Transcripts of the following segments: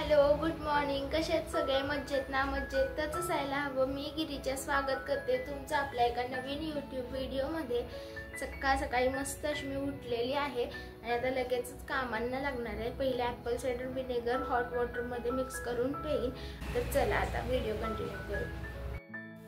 Hello good morning. कसे आहेत सगळे? मजेत ना? मजेतच असायला हवं. मी गिरीच्या स्वागत करते तुमचं आपल्या एका नवीन यूट्यूब व्हिडिओमध्ये. सकाळी मस्त अशी मी उठलेली आहे आणि आता लगेचच कामांना लागणार आहे. पहिले ॲपल सायडर व्हिनेगर हॉट वॉटरमध्ये मिक्स करून पेईन. तर चला आता व्हिडिओ कंटिन्यू करू.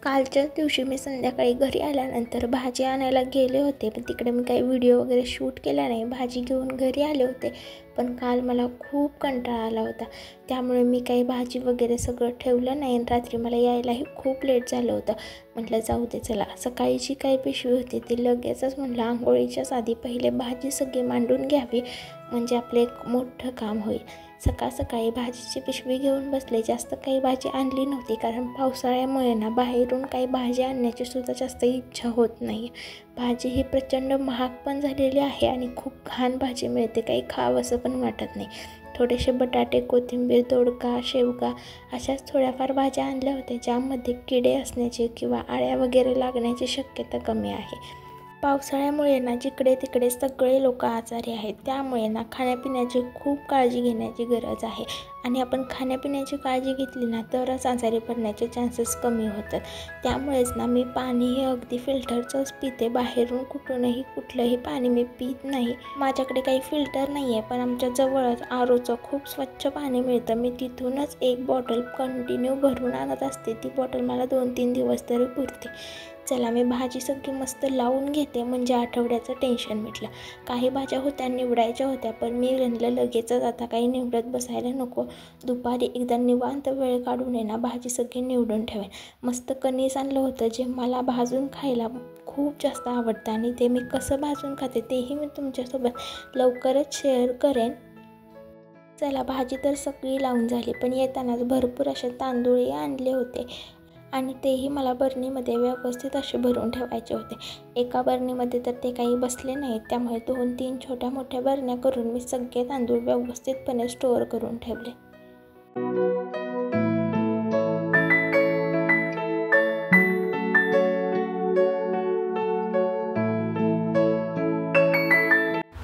कालच्याच दिवशी मी संध्याकाळी घरी आल्यानंतर भाजी आणायला गेले होते, पण तिकडे मी काही व्हिडिओ वगैरे शूट केला नाही. भाजी घेऊन घरी आले होते, पण काल मला खूप कंटाळा आला होता, त्यामुळे मी काही भाजी वगैरे सगळं ठेवलं नाही. आणि रात्री मला यायलाही खूप लेट झालं होतं. म्हटलं जाऊ दे, चला सकाळीची काही पिशवी होती ती लगेचच म्हटलं आंघोळीच्याच आधी पहिले भाजी सगळी मांडून घ्यावी, म्हणजे आपलं एक मोठं काम होईल. सकाळी भाजीची पिशवी घेऊन बसले. जास्त काही भाजी आणली नव्हती, कारण पावसाळ्यामुळे ना बाहेरून काही भाजी आणण्याची सुद्धा जास्त इच्छा होत नाही. भाजी ही प्रचंड महाग पण झालेली आहे आणि खूप घाण भाजी मिळते, काही खावं असं पण वाटत नाही. थोडेसे बटाटे, कोथिंबीर, दोडका, शेवगा अशाच थोड्याफार भाज्या आणल्या होत्या, ज्यामध्ये किडे असण्याची किंवा आळ्या वगैरे लागण्याची शक्यता कमी आहे. पावसाळ्यामुळे ना जिकडे तिकडे सगळे लोक आजारी आहेत, त्यामुळे ना खाण्यापिण्याची खूप काळजी घेण्याची गरज आहे. आणि आपण खाण्यापिण्याची काळजी घेतली ना तरच आजारी पडण्याचे चान्सेस कमी होतात. त्यामुळेच ना मी पाणी हे अगदी फिल्टरचंच पिते. बाहेरून कुठलंही पाणी मी पित नाही. माझ्याकडे काही फिल्टर नाही आहे, पण आमच्या जवळच आरोचं खूप स्वच्छ पाणी मिळतं. मी तिथूनच एक बॉटल कंटिन्यू भरून आणत असते. ती बॉटल मला 2-3 दिवस तरी पुरते. चला मी भाजी सगळी मस्त लावून घेते, म्हणजे आठवड्याचं टेन्शन मिटलं. काही भाज्या होत्या निवडायच्या होत्या, पण मी म्हणलं लगेचच आता काही निवडत बसायला नको. दुपारी एकदा निवांत वेळ काढून ना भाजी सगळी निवडून ठेवेन. मस्त कणीस आणलं होतं, जे मला भाजून खायला खूप जास्त आवडतं आणि ते मी कसं भाजून खाते तेही मी तुमच्यासोबत लवकरच शेअर करेन. चला भाजी तर सगळी लावून झाली, पण येतानाच भरपूर असे तांदूळही आणले होते आणि तेही मला बरणीमध्ये व्यवस्थित असे भरून ठेवायचे होते. एका बरणीमध्ये तर ते काही बसले नाहीत, त्यामुळे 2-3 छोट्या मोठ्या बरण्या करून मी सगळे तांदूळ व्यवस्थितपणे स्टोअर करून ठेवले.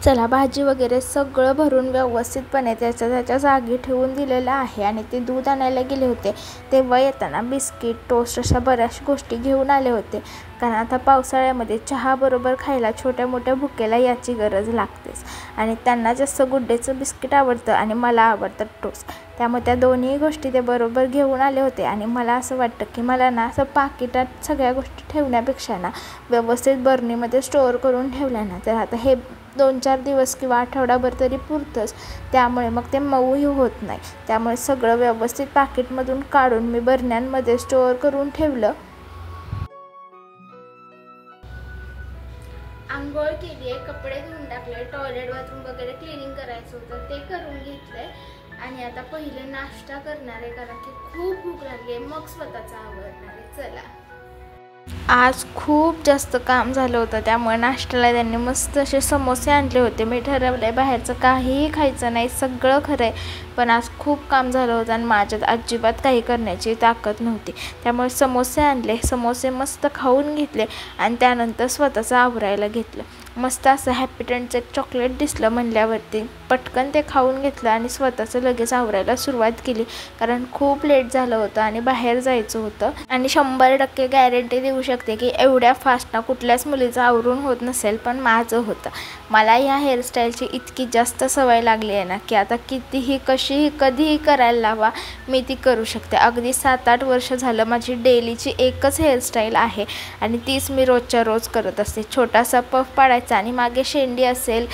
चला भाजी वगैरे सगळं भरून व्यवस्थितपणे त्याच्या जागी ठेवून दिलेलं आहे. आणि ते दूध आणायला गेले होते तेव्हा येताना बिस्किट, टोस्ट अशा बऱ्याच गोष्टी घेऊन आले होते, कारण आता पावसाळ्यामध्ये चहाबरोबर खायला छोट्या मोठ्या भुकेला याची गरज लागतेच. आणि त्यांना जास्त गुड्डेचं बिस्किट आवडतं आणि मला आवडतं टोस्ट, त्यामुळे त्या दोन्ही गोष्टी ते बरोबर घेऊन आले होते. आणि मला असं वाटतं की मला ना असं पाकिटात सगळ्या गोष्टी ठेवण्यापेक्षा ना व्यवस्थित बरणीमध्ये स्टोअर करून ठेवल्या ना तर आता हे 2-4 दिवस किंवा आठवडाभर तरी पुरतंच. त्यामुळे मग ते मऊही होत नाही. त्यामुळे सगळं व्यवस्थित पाकिटमधून काढून मी बरण्यांमध्ये स्टोअर करून ठेवलं. आंघोळ केली आहे, कपडे धुवून टाकले, टॉयलेट बाथरूम वगैरे क्लिनिंग करायचं होतं ते करून घेतलंय. आणि आता पहिले नाश्ता करणार आहे, कारण की खूप भूक लागली आहे, मग स्वतःचा आवडणार आहे. चला आज खूप जास्त काम झालं होतं, त्यामुळे नाश्त्याला त्यांनी मस्त असे समोसे आणले होते. मी ठरवलं बाहेरचं काहीही खायचं नाही, सगळं खरं आहे, पण आज खूप काम झालं होतं आणि माझ्यात अजिबात काही करण्याची ताकद नव्हती. त्यामुळे समोसे आणले, समोसे मस्त खाऊन घेतले आणि त्यानंतर स्वतःचं आवरायला घेतलं. मस्त असं हॅपी डेंटचं एक चॉकलेट दिसलं म्हणल्यावरती पटकन ते खाऊन घेतलं आणि स्वतःचं लगेच आवरायला सुरुवात केली, कारण खूप लेट झालं होतं आणि बाहेर जायचं होतं. आणि 100% गॅरंटी देऊ शकते की एवढ्या फास्ट ना कुठल्याच मुलीचं आवरून होत नसेल, पण माझं होतं. मला ह्या हेअरस्टाईलची इतकी जास्त सवय लागली आहे ना की आता कितीही कशीही कधीही करायला लावा मी ती करू शकते. अगदी 7-8 वर्ष झालं माझी डेलीची एकच हेअरस्टाईल आहे आणि तीच मी रोजच्या रोज करत असते. छोटासा पफ पाडायचा आणि मागे शेंडी असेल,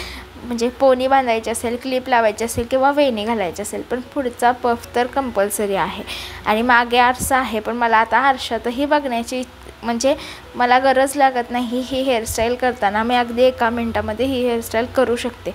म्हणजे पोनी बांधायची असेल, क्लिप लावायची असेल किंवा वेणी घालायची असेल, पण पुढचा पफ तर कंपल्सरी आहे. आणि मागे आरसा आहे, पण मला आता आरशातही बघण्याची म्हणजे मला गरज लागत नाही. ही हेअरस्टाईल करताना मी अगदी 1 मिनिटामध्ये ही हेअरस्टाईल करू शकते.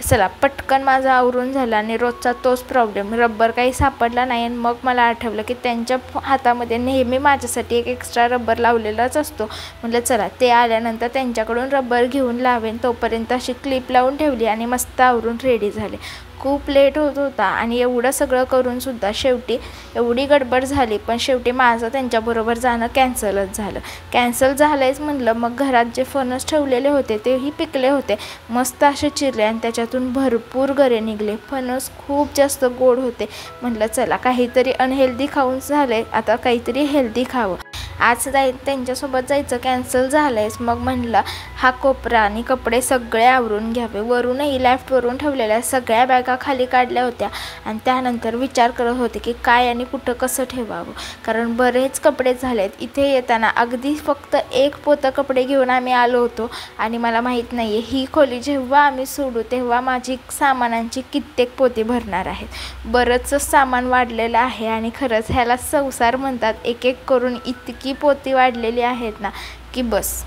चला पटकन माझं आवरून झालं आणि रोजचा तोच प्रॉब्लेम, रब्बर काही सापडला नाही. आणि मग मला आठवलं की त्यांच्या हातामध्ये नेहमी माझ्यासाठी एक एक्स्ट्रा रब्बर लावलेलाच असतो. म्हटलं चला ते आल्यानंतर त्यांच्याकडून रब्बर घेऊन लावेन. तोपर्यंत अशी क्लिप लावून ठेवली आणि मस्त आवरून रेडी झाले. खूप लेट होत होता आणि एवढं सगळं करूनसुद्धा शेवटी एवढी गडबड झाली, पण शेवटी माझं त्यांच्याबरोबर जाणं कॅन्सलच झालं. कॅन्सल झालंच म्हणलं, मग घरात जे फणस ठेवलेले होते तेही पिकले होते, मस्त असे चिरले आणि त्याच्यातून भरपूर गरे निघले. फणस खूप जास्त गोड होते. म्हटलं चला काहीतरी अनहेल्दी खाऊन झाले, आता काहीतरी हेल्दी खावं. आज त्यांच्यासोबत जायचं कॅन्सल झालंयच. मग म्हणलं हा कोपरा आणि कपडे सगळे आवरून घ्यावे. वरूनही लेफ्टवरून ठेवलेल्या सगळ्या बॅगा खाली काढल्या होत्या आणि त्यानंतर विचार करत होते की काय आणि कुठं कसं ठेवावं, कारण बरेच कपडे झालेत. इथे येताना अगदी फक्त एक पोतं कपडे घेऊन आम्ही आलो होतो आणि मला माहीत नाही आहे ही खोली जेव्हा आम्ही सोडू तेव्हा माझी सामानांची कित्येक पोती भरणार आहेत. बरंचसं सामान वाढलेलं आहे आणि खरंच ह्याला संसार म्हणतात. एक एक करून इतकी पोती वाढलेली आहेत ना की बस.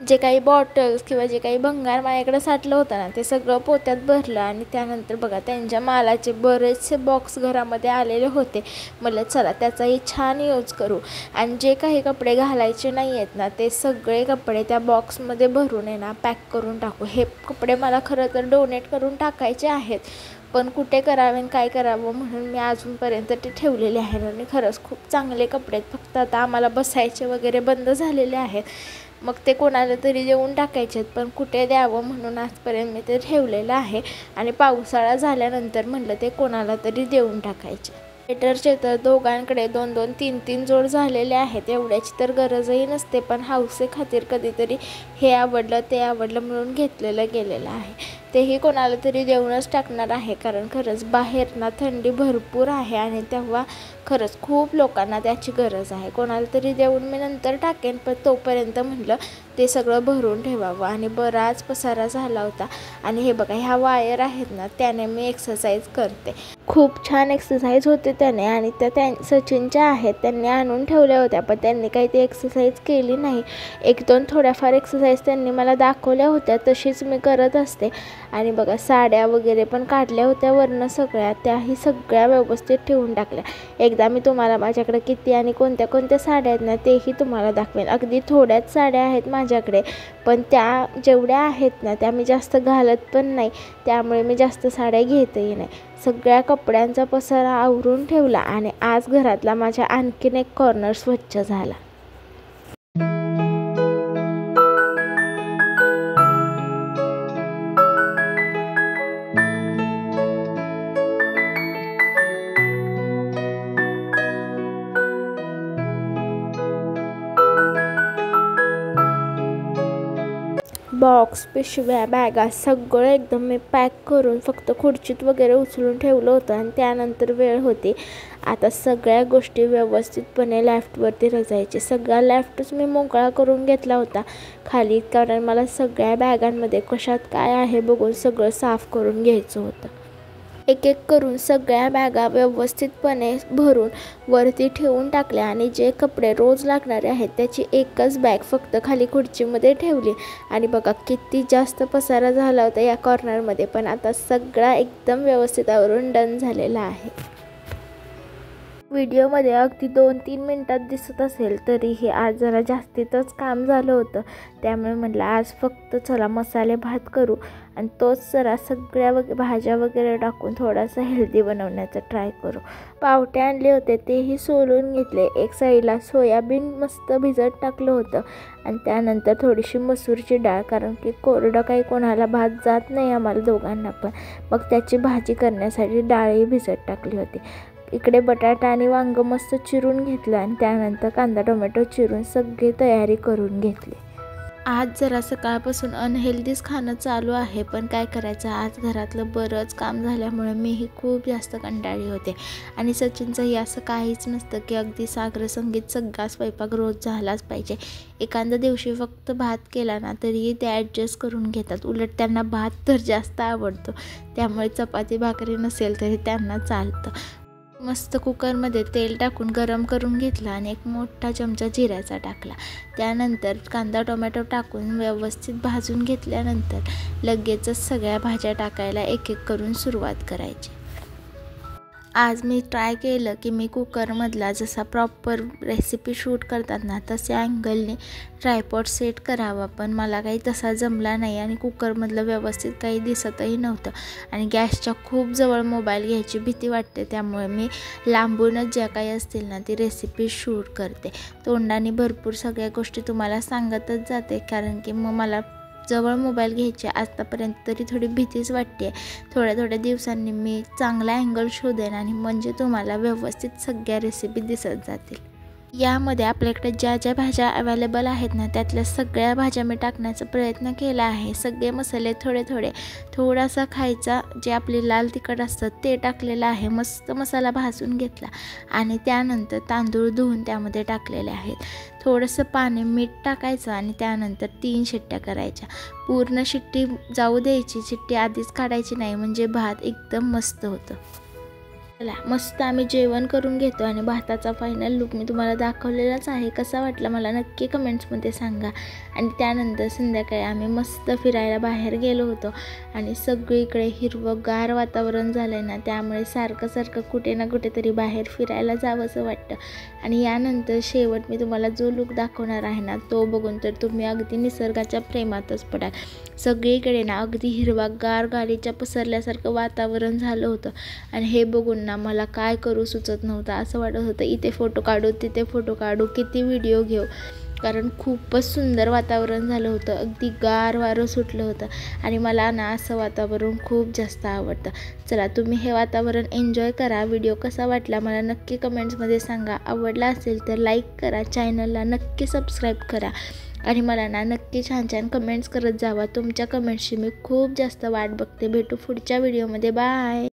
जे काही बॉटल्स किंवा जे काही भंगार माझ्याकडे साठलं होतं ना ते सगळं पोत्यात भरलं. आणि त्यानंतर बघा त्यांच्या मालाचे बरेचसे बॉक्स घरामध्ये आलेले होते. मला चला त्याचाही छान यूज करू आणि जे काही कपडे घालायचे नाही आहेत ना ते सगळे कपडे त्या बॉक्समध्ये भरून आहे ना पॅक करून टाकू. हे कपडे मला खरं तर डोनेट करून टाकायचे आहेत, पण कुठे करावे आणि काय करावं म्हणून मी अजूनपर्यंत ते ठेवलेले आहेत. आणि खरंच खूप चांगले कपडे आहेत, फक्त आता आम्हाला बसायचे वगैरे बंद झालेले आहेत. मग ते कोणाला तरी देऊन टाकायचे आहेत, पण कुठे द्यावं म्हणून आजपर्यंत मी ते ठेवलेलं आहे. आणि पावसाळा झाल्यानंतर म्हटलं ते कोणाला तरी देऊन टाकायचे. स्वेटरचे तर दोघांकडे 2-2, 3-3 जोड झालेले आहेत. एवढ्याची तर गरजही नसते, पण हौसे खातीर कधीतरी हे आवडलं ते आवडलं म्हणून घेतलेलं गेलेलं आहे. तेही कोणाला तरी देऊनच टाकणार आहे, कारण खरंच बाहेर ना थंडी भरपूर आहे आणि तेव्हा खरंच खूप लोकांना त्याची गरज आहे. कोणाला तरी देऊन मी नंतर टाकेन, पण तोपर्यंत म्हटलं ते सगळं भरून ठेवावं. आणि बराच पसारा झाला होता. आणि हे बघा ह्या वायर आहेत ना त्याने मी एक्सरसाइज करते. खूप छान एक्सरसाइज होते त्याने आणि त्या सचिनच्या आहेत, त्यांनी आणून ठेवल्या होत्या, पण त्यांनी काही ती एक्सरसाइज केली नाही. 1-2 थोड्याफार एक्सरसाइज त्यांनी मला दाखवल्या होत्या, तशीच मी करत असते. आणि बघा साड्या वगैरे पण काढल्या होत्या वरनं सगळ्या, त्याही सगळ्या व्यवस्थित ठेवून टाकल्या. एकदा मी तुम्हाला माझ्याकडे किती आणि कोणत्या कोणत्या साड्या आहेत ना तेही तुम्हाला दाखवेन. अगदी थोड्याच साड्या आहेत माझ्याकडे, पण त्या जेवढ्या आहेत ना त्या मी जास्त घालत पण नाही, त्यामुळे मी जास्त साड्या घेतही नाही. सगळ्या कपड्यांचा पसारा आवरून ठेवला आणि आज घरातला माझ्या आणखीन एक कॉर्नर स्वच्छ झाला. बॉक्स, पिशव्या, बॅगा सगळं एकदम मी पॅक करून फक्त खुर्चीत वगैरे उचलून ठेवलं होतं. आणि त्यानंतर वेळ होती आता सगळ्या गोष्टी व्यवस्थितपणे लेफ्टवरती रचायचे. सगळा लेफ्टच मी मोकळा करून घेतला होता खाली, कारण मला सगळ्या बॅगांमध्ये कशात काय आहे बघून सगळं साफ करून घ्यायचं होतं. एक एक करून सगळ्या बॅगा व्यवस्थितपणे भरून वरती ठेवून टाकल्या आणि जे कपडे रोज लागणारे आहेत त्याची एकच बॅग फक्त खाली खुर्चीमध्ये ठेवली. आणि बघा किती जास्त पसारा झाला होता या कॉर्नरमध्ये, पण आता सगळा एकदम व्यवस्थित आवरून डन झालेला आहे. व्हिडिओमध्ये अगदी 2-3 मिनटात दिसत असेल तरीही आज जरा जास्तीतच काम झालं होतं, त्यामुळे म्हटलं आज फक्त चला मसाले भात करू आणि तोच जरा सगळ्या भाज्या वगैरे टाकून थोडासा हेल्दी बनवण्याचा ट्राय करू. पावटे आणले होते तेही सोलून घेतले. एक साईडला सोयाबीन मस्त भिजत टाकलं होतं आणि त्यानंतर थोडीशी मसूरची डाळ, कारण की कोरडं काही कोणाला भात जात नाही आम्हाला दोघांना पण, मग त्याची भाजी करण्यासाठी डाळही भिजत टाकली होती. इकडे बटाटा आणि वांगं मस्त चिरून घेतलं आणि त्यानंतर कांदा टोमॅटो चिरून सगळी तयारी करून घेतली. आज जरा सकाळपासून अनहेल्दीच खाणं चालू आहे, पण काय करायचं, आज घरातलं बरंच काम झाल्यामुळे मीही खूप जास्त कंटाळली होते. आणि सचिनचंही असं काहीच नसतं की अगदी सागर संगीत सगळा स्वयंपाक रोज झालाच पाहिजे. एखाद्या दिवशी फक्त भात केला ना तरीही ते ॲडजस्ट करून घेतात. उलट त्यांना भात तर जास्त आवडतो, त्यामुळे चपाती भाकरी नसेल तरी त्यांना चालतं. मस्त कुकरमध्ये तेल टाकून गरम करून घेतला आणि एक मोठा चमचा जिऱ्याचा टाकला. त्यानंतर कांदा टोमॅटो टाकून व्यवस्थित भाजून घेतल्यानंतर लगेचच सगळ्या भाज्या टाकायला एक एक करून सुरुवात करायची. आज मी ट्राय केलं की मी कुकरमधला जसा प्रॉपर रेसिपी शूट करतात ना तशा अँगलने ट्रायपॉड सेट करावा, पण मला काही तसा जमला नाही आणि कुकरमधलं व्यवस्थित काही दिसतही नव्हतं आणि गॅसच्या खूप जवळ मोबाईल घ्यायची भीती वाटते. त्यामुळे मी लांबूनच ज्या काही असतील ना ती रेसिपी शूट करते. तोंडाने भरपूर सगळ्या गोष्टी तुम्हाला सांगतच जाते, कारण की मग मला जवळ मोबाईल घ्यायचे आतापर्यंत तरी थोडी भीतीच वाटते. थोड्या दिवसांनी मी चांगला अँगल शोधेन आणि म्हणजे तुम्हाला व्यवस्थित सगळ्या रेसिपी दिसत जातील. यामध्ये आपल्याकडे ज्या ज्या भाज्या अवेलेबल आहेत ना त्यातल्या सगळ्या भाज्या मी टाकण्याचा प्रयत्न केला आहे. सगळे मसाले थोडासा खायचा जे आपले लाल तिखट असतं ते टाकलेलं आहे. मस्त मसाला भाजून घेतला आणि त्यानंतर तांदूळ धुवून त्यामध्ये टाकलेले आहेत. थोडंसं पाणी मीठ टाकायचं आणि त्यानंतर 3 शिट्ट्या करायच्या. पूर्ण शिट्टी जाऊ द्यायची, शिट्टी आधीच काढायची नाही, म्हणजे भात एकदम मस्त होतं. चला मस्त आम्ही जेवण करून घेतो आणि भाताचा फायनल लुक मी तुम्हाला दाखवलेलाच आहे. कसा वाटला मला नक्की कमेंट्समध्ये सांगा. आणि त्यानंतर संध्याकाळी आम्ही मस्त फिरायला बाहेर गेलो होतो आणि सगळीकडे हिरवंगार वातावरण झालं आहे ना, त्यामुळे सारखं कुठे ना कुठेतरी बाहेर फिरायला जावंसं वाटतं. आणि यानंतर शेवट मी तुम्हाला जो लुक दाखवणार आहे ना तो बघून तर तुम्ही अगदी निसर्गाच्या प्रेमातच पडाल. सगळीकडे ना अगदी हिरवागार गालीच्या पसरल्यासारखं वातावरण झालं होतं आणि हे बघून ना मला काय करू सुचत नव्हतं. असं वाटत होतं इथे फोटो काढू, तिथे फोटो काढू, किती व्हिडिओ घेऊ, कारण खूपच सुंदर वातावरण झालं होतं. अगदी गार वारं सुटलं होतं आणि मला ना असं वातावरण खूप जास्त आवडतं. चला तुम्ही हे वातावरण एन्जॉय करा. व्हिडिओ कसा वाटला मला नक्की कमेंट्समध्ये सांगा. आवडला असेल तर लाईक करा, चॅनलला नक्की सबस्क्राईब करा आणि मला ना नक्की छान कमेंट्स करत जावा. तुमच्या कमेंट्सची मी खूप जास्त वाट बघते. भेटू पुढच्या व्हिडिओमध्ये. बाय.